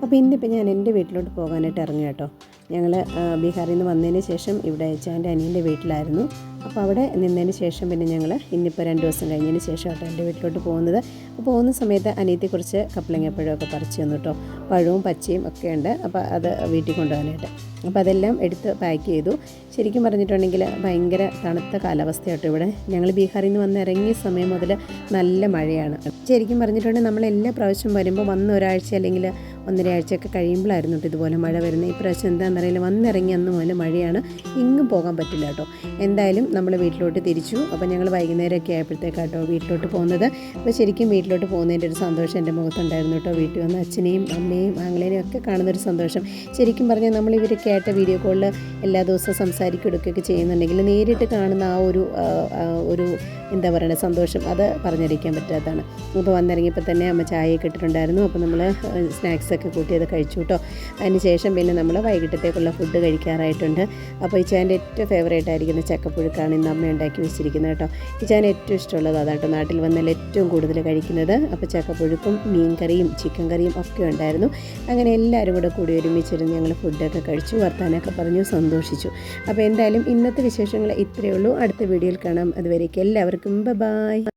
അപ്പോൾ ഇന്നിപ്പോൾ ഞാൻ എൻ്റെ വീട്ടിലോട്ട് പോകാനായിട്ട് ഇറങ്ങി കേട്ടോ. ഞങ്ങൾ ബീഹാറിൽ നിന്ന് വന്നതിന് ശേഷം ഇവിടെ എൻ്റെ അനിയൻ്റെ വീട്ടിലായിരുന്നു. അപ്പോൾ അവിടെ നിന്നതിന് ശേഷം പിന്നെ ഞങ്ങൾ ഇന്നിപ്പോൾ 2 ദിവസം കഴിഞ്ഞതിന് ശേഷം കേട്ടോ എൻ്റെ വീട്ടിലോട്ട് പോകുന്നത്. അപ്പോൾ പോകുന്ന സമയത്ത് അനിയത്തി കുറച്ച് കപ്പലങ്ങപ്പഴമൊക്കെ പറിച്ച് തന്നു കേട്ടോ. പഴവും പച്ചയും ഒക്കെ ഉണ്ട്. അപ്പോൾ അത് വീട്ടിൽ കൊണ്ടുപോകാനായിട്ട്. അപ്പോൾ അതെല്ലാം എടുത്ത് പാക്ക് ചെയ്തു. ശരിക്കും പറഞ്ഞിട്ടുണ്ടെങ്കിൽ ഭയങ്കര തണുത്ത കാലാവസ്ഥ കേട്ടോ ഇവിടെ. ഞങ്ങൾ ബീഹാറിൽ നിന്ന് വന്ന് ഇറങ്ങിയ സമയം മുതൽ നല്ല മഴയാണ്. ശരിക്കും പറഞ്ഞിട്ടുണ്ടെങ്കിൽ നമ്മളെല്ലാ പ്രാവശ്യം വരുമ്പോൾ വന്ന് ഒരാഴ്ച അല്ലെങ്കിൽ 1.5 ആഴ്ചയൊക്കെ കഴിയുമ്പോഴായിരുന്നു കേട്ടോ ഇതുപോലെ മഴ വരുന്നത്. ഈ പ്രാവശ്യം എന്താണെന്നറിയില്ല, വന്നിറങ്ങി അന്ന് മുതൽ മഴയാണ്. എങ്ങും പോകാൻ പറ്റില്ല കേട്ടോ. എന്തായാലും നമ്മൾ വീട്ടിലോട്ട് തിരിച്ചു. അപ്പോൾ ഞങ്ങൾ വൈകുന്നേരമൊക്കെ ആയപ്പോഴത്തേക്കാട്ടോ വീട്ടിലോട്ട് പോകുന്നത്. അപ്പോൾ ശരിക്കും വീട്ടിലോട്ട് പോകുന്നതിൻ്റെ ഒരു സന്തോഷം എൻ്റെ മുഖത്തുണ്ടായിരുന്നു കേട്ടോ. വീട്ടിൽ വന്ന് അച്ഛനെയും അമ്മയും ആങ്ങളേനെയും ഒക്കെ കാണുന്നൊരു സന്തോഷം. ശരിക്കും പറഞ്ഞാൽ നമ്മൾ ഇവരൊക്കെ ആയിട്ട് വീഡിയോ കോളിൽ എല്ലാ ദിവസവും സംസാരിക്കുകയൊക്കെ ചെയ്യുന്നുണ്ടെങ്കിൽ നേരിട്ട് കാണുന്ന ആ ഒരു എന്താ പറയുക സന്തോഷം അത് പറഞ്ഞറിയിക്കാൻ പറ്റാത്തതാണ്. അപ്പോൾ വന്നിറങ്ങിയപ്പോൾ തന്നെ അമ്മ ചായയൊക്കെ ഇട്ടിട്ടുണ്ടായിരുന്നു. അപ്പോൾ നമ്മൾ സ്നാക്സൊക്കെ കൂട്ടി അത് കഴിച്ചു കേട്ടോ. അതിന് ശേഷം പിന്നെ നമ്മൾ വൈകിട്ടത്തേക്കുള്ള ഫുഡ് കഴിക്കാറായിട്ടുണ്ട്. അപ്പോൾ ഈ ചായൻ്റെ ഏറ്റവും ഫേവറേറ്റ് ആയിരിക്കുന്ന ചക്കപ്പുഴുക്കാണ് ഇന്ന് അമ്മ ഉണ്ടാക്കി വെച്ചിരിക്കുന്നത് കേട്ടോ. ഈ ചായന് ഏറ്റവും ഇഷ്ടമുള്ളത് അതാട്ടോ, നാട്ടിൽ വന്നാൽ ഏറ്റവും കൂടുതൽ കഴിക്കുന്നത്. അപ്പോൾ ചക്കപ്പുഴുക്കും മീൻ കറിയും ചിക്കൻ കറിയും ഒക്കെ ഉണ്ടായിരുന്നു. അങ്ങനെ എല്ലാവരും കൂടി ഒരുമിച്ചിരുന്ന് ഞങ്ങൾ ഫുഡൊക്കെ കഴിച്ചു, വർത്താനൊക്കെ പറഞ്ഞു, സന്തോഷിച്ചു. അപ്പോൾ എന്തായാലും ഇന്നത്തെ വിശേഷങ്ങൾ ഇത്രയേ ഉള്ളൂ. അടുത്ത വീഡിയോയിൽ കാണാം. അതുവരേക്കും എല്ലാവർക്കും ബൈ.